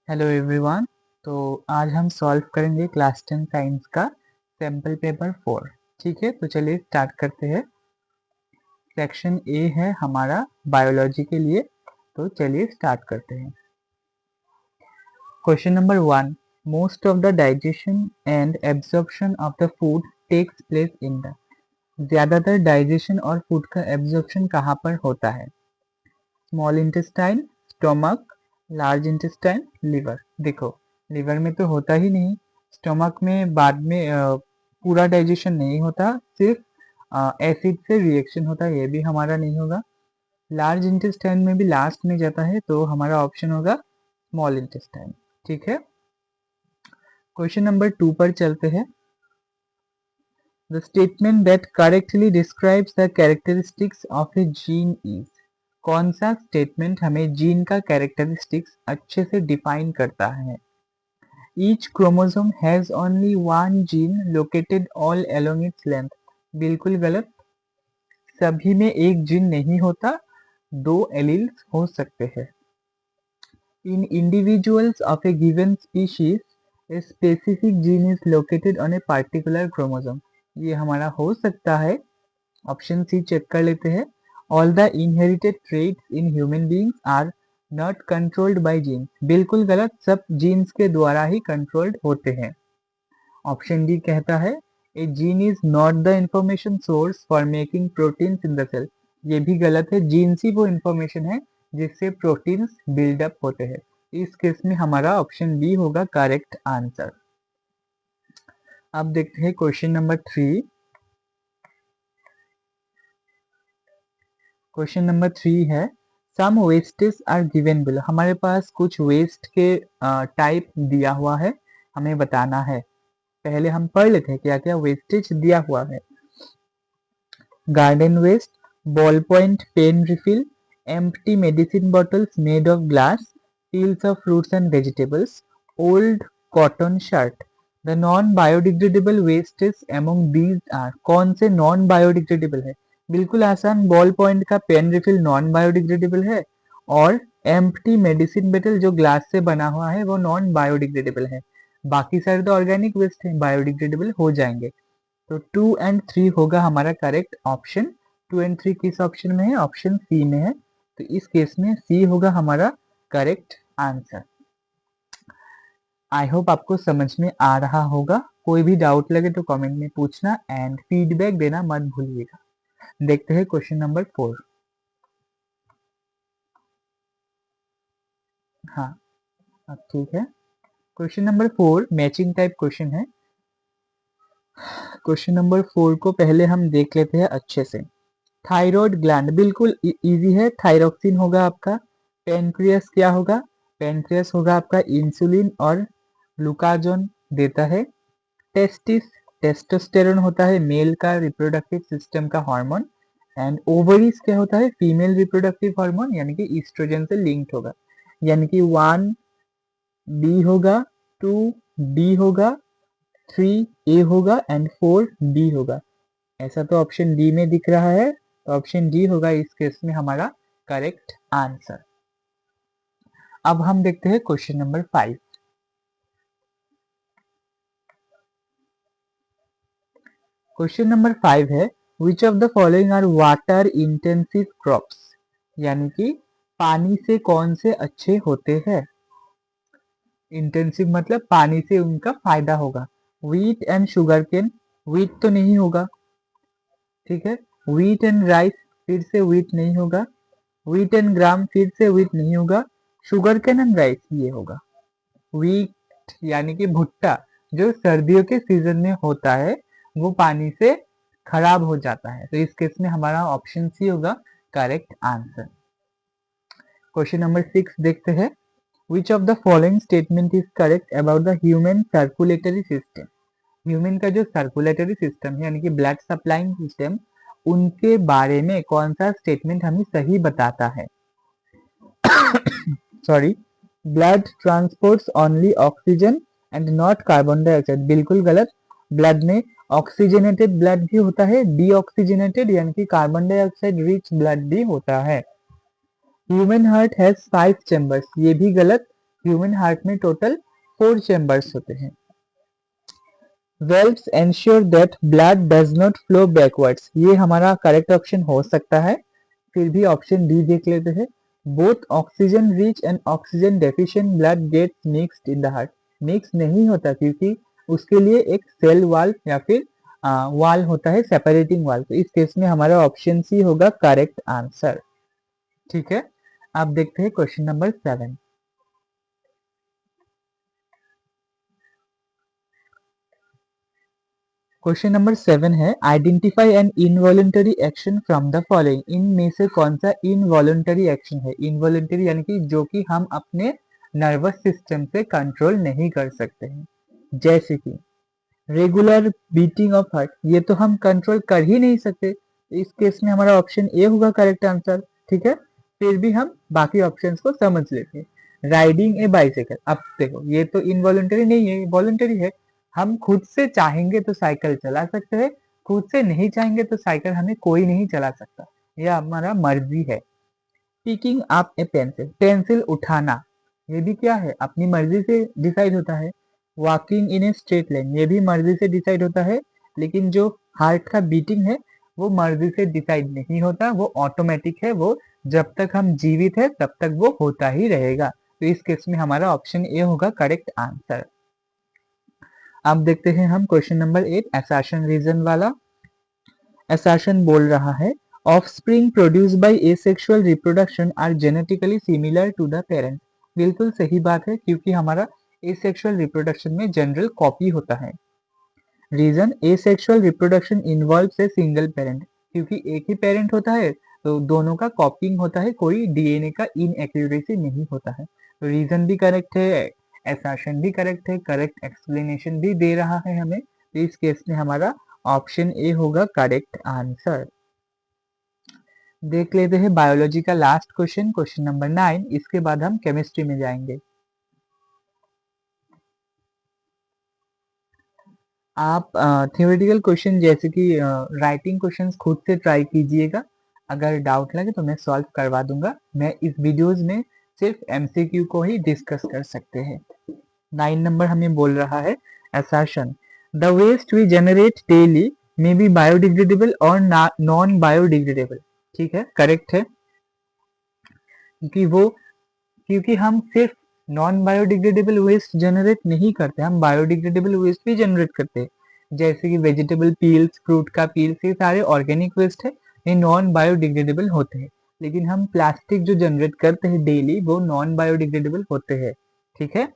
Hello everyone. तो आज हम सॉल्व करेंगे क्लास 10 साइंस का सैम्पल पेपर 4। ठीक है, तो चलिए स्टार्ट करते हैं। सेक्शन ए है हमारा बायोलॉजी के लिए, तो चलिए स्टार्ट करते हैं। Question number 1, most of the digestion and absorption of the food takes place in the. ज्यादातर डाइजेशन और फूड का एब्जॉर्प्शन कहाँ पर होता है? Small intestine, stomach, large intestine, liver. देखो, लिवर में तो होता ही नहीं, स्टोमक में बाद में पूरा डाइजेशन नहीं होता, सिर्फ एसिड से रिएक्शन होता है, ये भी हमारा नहीं होगा। लार्ज इंटेस्टाइन में भी लास्ट में जाता है, तो हमारा ऑप्शन होगा स्मॉल इंटेस्टाइन। ठीक है, क्वेश्चन नंबर 2 पर चलते हैं। The statement that correctly describes the characteristics of A gene is. कौन सा स्टेटमेंट हमें जीन का कैरेक्टरिस्टिक्स अच्छे से डिफाइन करता है? Each chromosome has only one gene located all along its length. बिल्कुल गलत। सभी में एक जीन नहीं होता, दो एलील्स हो सकते हैं। In individuals of a given species a specific gene is located on a particular chromosome. ये हमारा हो सकता है। ऑप्शन सी चेक कर लेते हैं। All the inherited traits in human beings are not controlled by genes. बिल्कुल गलत, सब जीन्स के द्वारा ही कंट्रोल्ड होते हैं। ऑप्शन डी कहता है a gene is not the information source for making proteins in the cell. ये भी गलत है, जीन्स ही वो इंफॉर्मेशन है जिससे प्रोटीन्स बिल्डअप होते हैं। इस केस में हमारा ऑप्शन बी होगा करेक्ट आंसर। अब देखते हैं क्वेश्चन नंबर 3। क्वेश्चन नंबर 3 है some wastage are given below. हमारे पास कुछ वेस्ट के टाइप दिया हुआ है, हमें बताना है। पहले हम पढ़ लेते हैं क्या क्या वेस्टेज दिया हुआ है। Garden waste, ball point pen refill, empty medicine bottles made of glass, peels of fruits and vegetables, old cotton shirt. The non biodegradable wastage among these are. कौन से नॉन बायोडिग्रेडेबल है? बिल्कुल आसान, बॉल पॉइंट का pen refill non biodegradable है, और empty medicine बोतल जो ग्लास से बना हुआ है वो नॉन बायोडिग्रेडेबल है। बाकी सारे तो ऑर्गेनिक वेस्ट है, बायोडिग्रेडेबल हो जाएंगे। तो 2 एंड 3 होगा हमारा करेक्ट ऑप्शन। 2 एंड 3 किस ऑप्शन में है? ऑप्शन सी में है, तो इस केस में सी होगा हमारा करेक्ट आंसर। आई होप आपको समझ में आ रहा होगा। कोई भी डाउट लगे तो कमेंट में पूछना एंड फीडबैक देना मत भूलिएगा। देखते हैं क्वेश्चन नंबर 4। हाँ, अब ठीक है। Question number 4 matching type question है। क्वेश्चन नंबर 4 को पहले हम देख लेते हैं अच्छे से। थायराइड ग्लैंड, बिल्कुल इजी है। थायरोक्सिन होगा आपका। पेनक्रियास क्या होगा? पेनक्रियास होगा आपका इंसुलिन और ग्लूकागॉन देता है। टेस्टिस, टेस्टोस्टेरोन होता है मेल का रिप्रोडक्टिव सिस्टम का हार्मोन। एंड ओवरीज क्या होता है? फीमेल रिप्रोडक्टिव हार्मोन, यानी कि ईस्ट्रोजन से लिंक्ड होगा। यानी कि 1 बी होगा, 2 डी होगा, 3 ए होगा एंड 4 बी होगा। ऐसा तो ऑप्शन डी में दिख रहा है, तो ऑप्शन डी होगा इस केस में हमारा करेक्ट आंसर। अब हम देखते हैं क्वेश्चन नंबर 5। क्वेश्चन नंबर 5 है which of the following are water intensive crops. यानी कि पानी से कौन से अच्छे होते हैं? इंटेंसिव मतलब पानी से उनका फायदा होगा। Wheat and sugar cane, wheat तो नहीं होगा, ठीक है। व्हीट एंड राइस, फिर से व्हीट नहीं होगा। व्हीट एंड ग्राम, फिर से व्हीट नहीं होगा। शुगर केन एंड राइस, ये होगा। व्हीट यानी कि भुट्टा, जो सर्दियों के सीजन में होता है, वो पानी से खराब हो जाता है, तो इस केस में हमारा ऑप्शन सी होगा करेक्ट आंसर। क्वेश्चन नंबर 6 देखते हैं। Which of the following statement is correct about the human circulatory system. Human का जो सर्कुलेटरी सिस्टम है, यानी कि ब्लड सप्लाइंग सिस्टम, उनके बारे में कौन सा स्टेटमेंट हमें सही बताता है? Sorry, blood transports only oxygen and not carbon dioxide. बिल्कुल गलत। ब्लड में ऑक्सीजनेटेड ब्लड भी होता है, डीऑक्सीजनेटेड यानी कि कार्बन डाइऑक्साइड रिच ब्लड भी होता है। ह्यूमन हार्ट हैज 5 चैम्बर्स, ये भी गलत। ह्यूमन हार्ट में टोटल 4 चैम्बर्स होते हैं। Valves ensure that blood does not flow backwards, ये हमारा करेक्ट ऑप्शन हो सकता है। फिर भी ऑप्शन डी देख लेते हैं। Both oxygen rich and oxygen deficient blood gets mixed in the heart, mix नहीं होता क्योंकि उसके लिए एक सेल वाल्व या फिर वाल होता है, सेपरेटिंग वाल। तो इस केस में हमारा ऑप्शन सी होगा करेक्ट आंसर। ठीक है, अब देखते हैं क्वेश्चन नंबर 7। क्वेश्चन नंबर 7 है identify N involuntary action from the following, इनमें से कौन सा इनवॉलंटरी एक्शन है। इनवॉलंटरी यानी कि जो कि हम अपने नर्वस सिस्टम से कंट्रोल नहीं कर सकते हैं, जैसे कि रेगुलर बीटिंग ऑफ हार्ट, ये तो हम कंट्रोल कर ही नहीं सकते। इस केस में हमारा ऑप्शन ए होगा करेक्ट आंसर। ठीक है, फिर भी हम बाकी ऑप्शंस को समझ लेते हैं। राइडिंग ए बाइसाइकिल, अब देखो ये तो इनवॉलंटरी नहीं है, वॉलंटरी है। हम खुद से चाहेंगे तो साइकिल चला सकते हैं, खुद से नहीं चाहेंगे तो साइकिल हमें कोई नहीं चला सकता, यह हमारा मर्जी है। पिकिंग अप ए पेंसिल, पेंसिल उठाना, ये भी क्या है, अपनी मर्जी से डिसाइड होता है। Walking in a straight line, ये भी मर्जी से डिसाइड होता है, लेकिन जो हार्ट का बीटिंग है वो मर्जी से डिसाइड नहीं होता, वो ऑटोमेटिक है, वो जब तक हम जीवित है तब तक वो होता ही रहेगा। तो इस केस में हमारा ऑप्शन ए होगा करेक्ट आंसर। अब देखते हैं हम क्वेश्चन नंबर 8, असर्शन रीजन वाला। असर्शन बोल रहा है offspring produce by asexual reproduction are genetically similar to the parent. बिल्कुल सही बात है, क्योंकि हमारा एसेक्सुअल रिप्रोडक्शन में जनरल कॉपी होता है। Reason, asexual reproduction involves a single parent, क्योंकि एक ही पेरेंट होता है तो दोनों का कॉपिंग होता है, कोई डीएनए का इनएक्यूरेसी नहीं होता है। तो रीजन भी करेक्ट है, असर्शन भी करेक्ट है, करेक्ट एक्सप्लेनेशन भी दे रहा है हमें। तो इस केस में हमारा ऑप्शन ए होगा करेक्ट आंसर। देख लेते हैं बायोलॉजी का लास्ट क्वेश्चन, क्वेश्चन नंबर 9। इसके बाद हम केमिस्ट्री में जाएंगे। आप थियोरेटिकल क्वेश्चन जैसे कि राइटिंग क्वेश्चंस खुद से ट्राई कीजिएगा, अगर डाउट लगे तो मैं सॉल्व करवा दूंगा। मैं इस वीडियोस में सिर्फ एमसीक्यू को ही डिस्कस कर सकते हैं। 9 नंबर हमें बोल रहा है assertion, the waste we generate daily may be biodegradable और नॉन बायोडिग्रेडेबल। ठीक है, करेक्ट है, क्योंकि हम सिर्फ नॉन बायोडिग्रेडेबल वेस्ट जनरेट नहीं करते, हम बायोडिग्रेडेबल वेस्ट भी जनरेट करते हैं, जैसे कि वेजिटेबल पील्स, फ्रूट का पील्स, ये सारे ऑर्गेनिक वेस्ट है, ये नॉन बायोडिग्रेडेबल होते हैं। लेकिन हम प्लास्टिक जो जनरेट करते हैं डेली वो नॉन बायोडिग्रेडेबल होते हैं। ठीक है,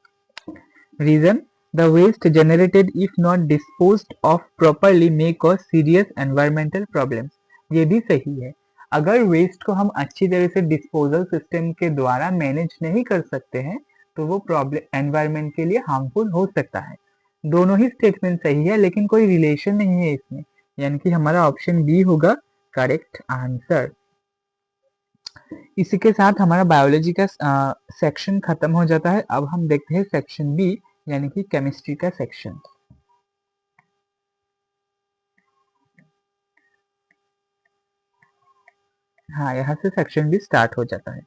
reason, the waste generated if not disposed of properly may cause serious environmental problems। ये भी सही है, अगर वेस्ट को हम अच्छी तरह से डिस्पोजल सिस्टम के द्वारा मैनेज नहीं कर सकते हैं तो वो प्रॉब्लम एनवायरनमेंट के लिए हार्मफुल हो सकता है। दोनों ही स्टेटमेंट सही है, लेकिन कोई रिलेशन नहीं है इसमें, यानी कि हमारा ऑप्शन बी होगा करेक्ट आंसर। इसी के साथ हमारा बायोलॉजी का सेक्शन खत्म हो जाता है। अब हम देखते हैं सेक्शन बी, यानी कि केमिस्ट्री का सेक्शन। हाँ, यहाँ से सेक्शन बी स्टार्ट हो जाता है।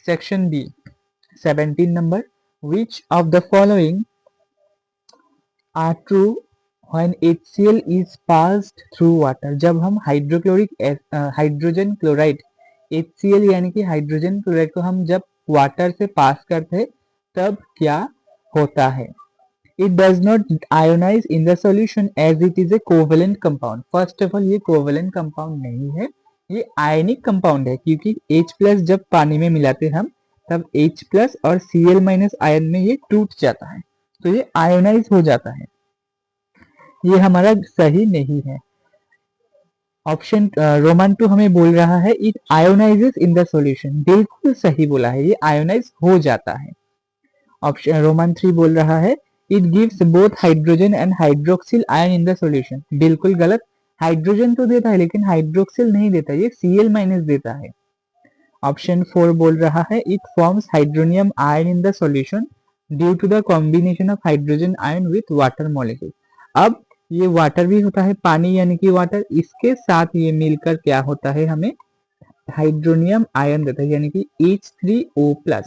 Section B 17 number, which of the following are true when HCl is passed through water. जब हम हाइड्रोजन क्लोराइड HCl यानी कि हाइड्रोजन क्लोराइड को हम जब वाटर से पास करते हैं तब क्या होता है। It does not ionize in the solution as it is a covalent compound। First of all ये कोवेलेंट कंपाउंड नहीं है, ये आयनिक कंपाउंड है, क्योंकि H+ जब पानी में मिलाते हम तब H+ और Cl- आयन में ये टूट जाता है, तो ये आयोनाइज हो जाता है। ये हमारा सही नहीं है। ऑप्शन रोमन 2 हमें बोल रहा है it ionises in the solution, बिल्कुल सही बोला है, ये आयोनाइज हो जाता है। ऑप्शन रोमन 3 बोल रहा है it gives both hydrogen and hydroxyl ion in the solution, बिल्कुल गलत, हाइड्रोजन तो देता है लेकिन हाइड्रोक्सिल नहीं देता, ये Cl- देता है। ऑप्शन 4 बोल रहा है it forms hydronium ion in the solution due to the combination of hydrogen ion with water molecule. अब ये वाटर भी होता है, पानी यानी कि वाटर, इसके साथ ये मिलकर क्या होता है, हमें हाइड्रोनियम आयन देता है, यानी कि H3O+।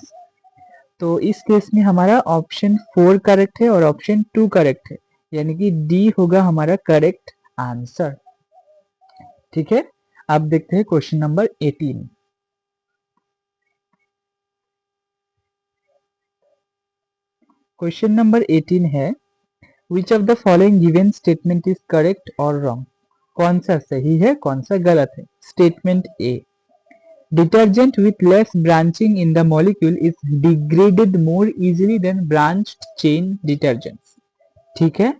तो इस केस में हमारा ऑप्शन 4 करेक्ट है और ऑप्शन 2 करेक्ट है, यानी कि डी होगा हमारा करेक्ट आंसर। ठीक है, अब देखते हैं क्वेश्चन नंबर 18। क्वेश्चन नंबर 18 है, which of the following given statement is correct और रॉन्ग? कौन सा सही है, कौन सा गलत है? Statement A, detergent with less branching in the molecule is degraded more easily than branched chain detergents। ठीक है,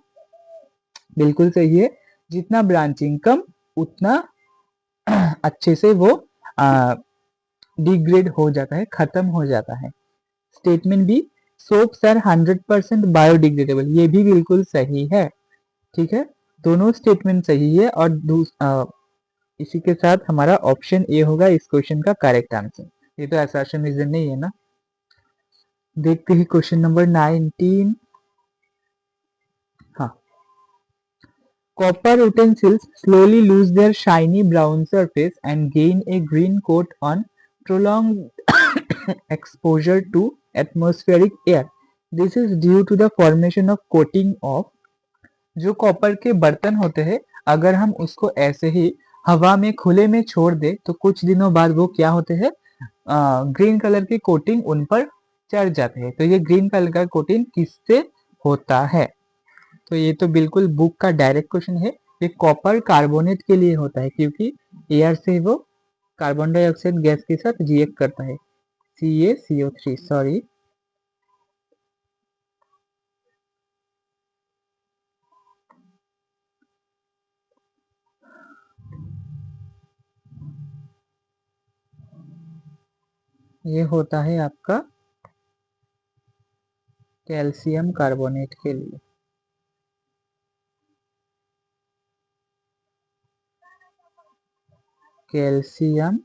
बिल्कुल सही है, जितना ब्रांचिंग कम उतना अच्छे से वो डिग्रेड हो जाता है, खत्म हो जाता है। Statement B, soaps are 100% biodegradable, ये भी बिल्कुल सही है। ठीक है, दोनों स्टेटमेंट सही है और इसी के साथ हमारा ऑप्शन ए होगा इस क्वेश्चन का करेक्ट आंसर। ये तो असर्शन रीजन नहीं है ना। देखते हैं क्वेश्चन नंबर 19। हाँ, copper utensils slowly lose their shiny brown surface and gain a green coat on prolonged exposure to atmospheric air. This is due to the formation of coating of, जो copper के बर्तन होते हैं, अगर हम उसको ऐसे ही हवा में खुले में छोड़ दे तो कुछ दिनों बाद वो क्या होते हैं, ग्रीन कलर की कोटिंग उन पर चढ़ जाते हैं। तो ये ग्रीन कलर का कोटिंग किससे होता है? तो ये तो बिल्कुल बुक का डायरेक्ट क्वेश्चन है। ये कॉपर कार्बोनेट के लिए होता है, क्योंकि एयर से वो कार्बन डाइऑक्साइड गैस के साथ रिएक्ट करता है, CaCO3, सॉरी। ये होता है आपका कैल्शियम कार्बोनेट के लिए। Calcium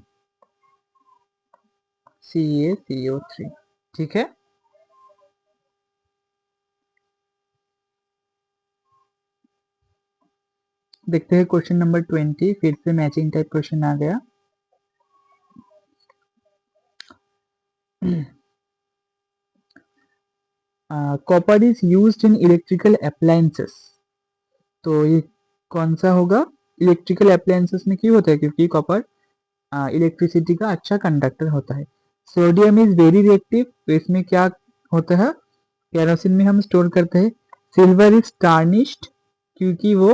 CaCO3। ठीक है, देखते हैं क्वेश्चन नंबर 20। फिर से मैचिंग टाइप क्वेश्चन आ गया। Copper is used in electrical appliances, तो ये कौन सा होगा? इलेक्ट्रिकल अप्लायंसेस में क्यों होता है? क्योंकि कॉपर इलेक्ट्रिसिटी का अच्छा कंडक्टर होता है। सोडियम इज वेरी रिएक्टिव, तो इसमें क्या होता है? केरोसिन में हम स्टोर करते हैं। सिल्वर इज टार्निश्ड, क्योंकि वो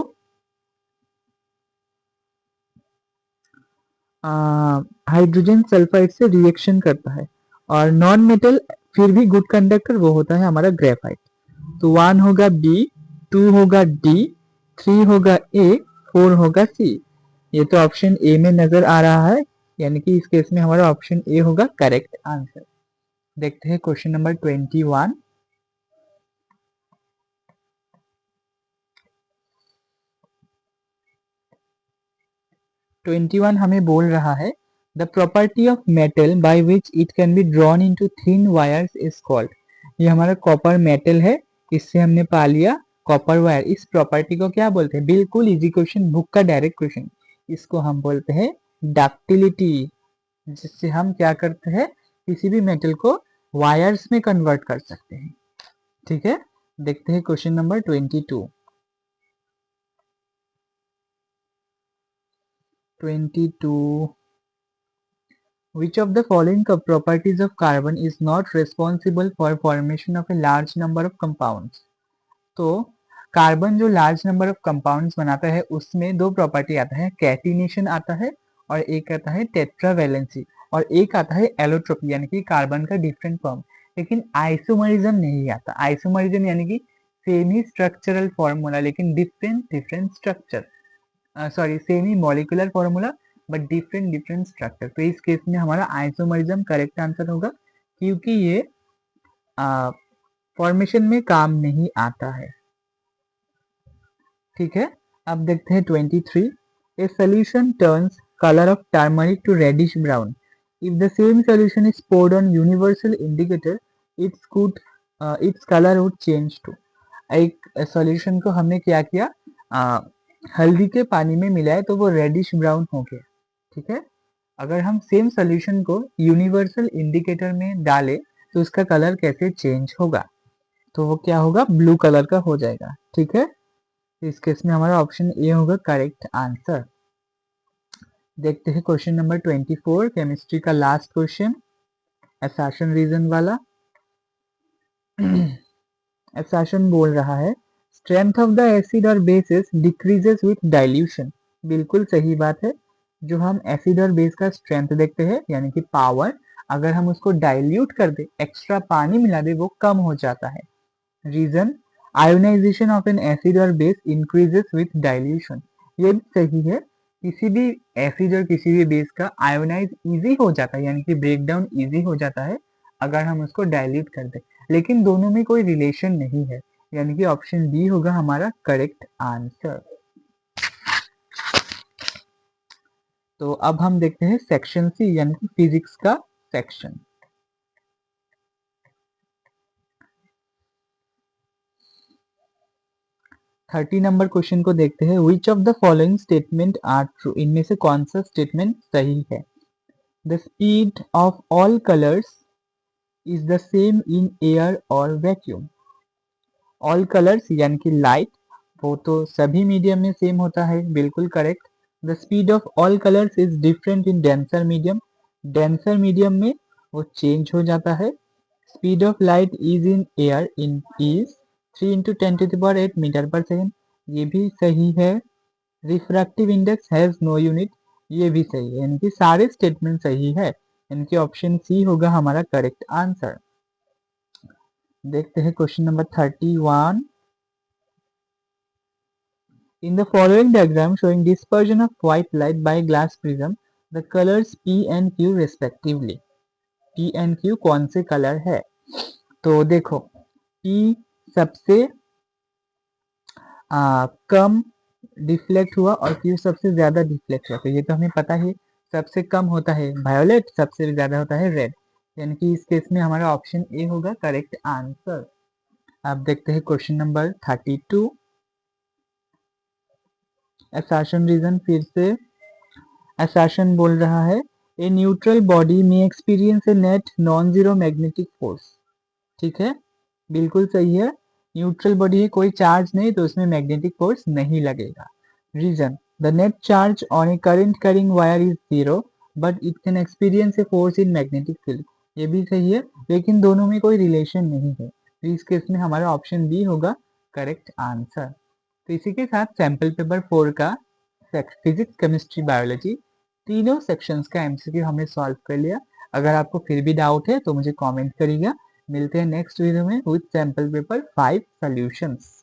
हाइड्रोजन सल्फाइड से रिएक्शन करता है। और नॉन मेटल फिर भी गुड कंडक्टर वो होता है हमारा ग्रेफाइट। तो 1 होगा बी, 2 होगा डी, 3 होगा ए, 4 होगा सी। ये तो ऑप्शन ए में नजर आ रहा है, यानी कि इस केस में हमारा ऑप्शन ए होगा करेक्ट आंसर। देखते हैं क्वेश्चन नंबर 21। 21 हमें बोल रहा है, the property of metal by which it can be drawn into thin wires is called. ये हमारा कॉपर मेटल है, इससे हमने पा लिया कॉपर वायर। इस प्रॉपर्टी को क्या बोलते हैं? बिल्कुल इजी क्वेश्चन, बुक का डायरेक्ट क्वेश्चन। इसको हम बोलते हैं डक्टिलिटी, जिससे हम क्या करते हैं, किसी भी मेटल को वायर्स में कन्वर्ट कर सकते हैं। ठीक है, देखते हैं question number 22। 22, which of the following properties of carbon is not responsible for formation of a large number of compounds? तो कार्बन जो लार्ज नंबर ऑफ कंपाउंड्स बनाता है उसमें दो प्रॉपर्टी आता है, कैटिनेशन आता है और एक आता है टेट्रावैलेंसी, और एक आता है एलोट्रोपी, यानी कि कार्बन का डिफरेंट फॉर्म। लेकिन आइसोमरिज्म नहीं आता। आइसोमरिज्म यानी कि सेम ही स्ट्रक्चरल फॉर्मूला लेकिन different different structure, sorry same he molecular formula but different different structure. तो इस केस में हमारा आइसोमरिज्म करेक्ट आंसर होगा, क्योंकि ये फॉर्मेशन में काम नहीं आता है। ठीक है, अब देखते हैं 23। A solution turns colour of turmeric to reddish brown, if the same solution is poured on universal indicator its colour would change to. एक सॉल्यूशन को हमने क्या किया, हल्दी के पानी में मिलाए तो वो रेडिश ब्राउन हो गया। ठीक है, अगर हम सेम सोल्यूशन को यूनिवर्सल इंडिकेटर में डालें तो इसका कलर कैसे चेंज होगा, तो वो क्या होगा, ब्लू कलर का हो जाएगा। ठीक है, इस केस में हमारा ऑप्शन ए होगा करेक्ट आंसर। देखते हैं क्वेश्चन नंबर 24, केमिस्ट्री का लास्ट क्वेश्चन, असर्शन रीजन वाला। असर्शन बोल रहा है स्ट्रेंथ ऑफ द एसिड और बेसिस डिक्रीजेस विथ डाइल्यूशन। बिल्कुल सही बात है। जो हम एसिड और बेस का स्ट्रेंथ देखते हैं यानी कि पावर, अगर हम उसको डाइल्यूट कर दे, एक्स्ट्रा पानी मिला दे, वो कम हो जाता है। Reason, ionisation of an acid और बेस इंक्रीजेस विथ डाइल्यूशन। ये भी सही है, किसी भी एसिड और किसी भी बेस का आयोनाइज इजी हो जाता है यानी कि ब्रेक डाउन इजी हो जाता है अगर हम उसको डाइल्यूट कर दे, लेकिन दोनों में कोई रिलेशन नहीं है, यानी कि ऑप्शन बी होगा हमारा करेक्ट आंसर। तो अब हम देखते हैं सेक्शन सी यानी कि फिजिक्स का सेक्शन। थर्टी नंबर क्वेश्चन को देखते हैं, which of the following statement are true. इनमें से कौन सा स्टेटमेंट सही है। The speed of all colours is the same in air और वैक्यूम। ऑल कलर्स यानी कि लाइट, वो तो सभी मीडियम में सेम होता है, बिल्कुल correct. The speed of all colours is different in denser medium, denser medium में वो चेंज हो जाता है। Speed of light is in air in is 3 into 10⁸ metre per second, ये भी सही है। Refractive index has no unit, ये भी सही है, यानी कि सारे स्टेटमेंट सही है, यानी कि ऑप्शन सी होगा हमारा करेक्ट आंसर। देखते हैं question number 31। In the following diagram showing dispersion of white light by glass prism, the colors P and Q respectively. P and Q कौन से कलर है, तो देखो P सबसे कम डिफ्लेक्ट हुआ और Q सबसे ज्यादा डिफ्लेक्ट हुआ, तो ये तो हमें पता है, सबसे कम होता है वायोलेट, सबसे ज्यादा होता है रेड, यानी कि इस केस में हमारा ऑप्शन ए होगा करेक्ट आंसर। अब देखते हैं क्वेश्चन नंबर 32, असर्शन रीजन। फिर से असर्शन बोल रहा है ए न्यूट्रल बॉडी में experience a net non zero magnetic force. ठीक है, बिल्कुल सही है, न्यूट्रल बॉडी है, कोई चार्ज नहीं, तो उसमें मैग्नेटिक फोर्स नहीं लगेगा। Reason, the net charge on a current carrying wire is zero but it can experience a force in magnetic field. ये भी सही है, लेकिन दोनों में कोई रिलेशन नहीं है, तो इस केस में हमारा ऑप्शन बी होगा करेक्ट आंसर। तो इसी के साथ सैंपल पेपर 4 का फिजिक्स, केमिस्ट्री, बायोलॉजी तीनों सेक्शंस का एमसीक्यू हमने सॉल्व कर लिया। अगर आपको फिर भी डाउट है तो मुझे कमेंट करिएगा। मिलते हैं नेक्स्ट वीडियो में विद सैंपल पेपर 5 सॉल्यूशंस।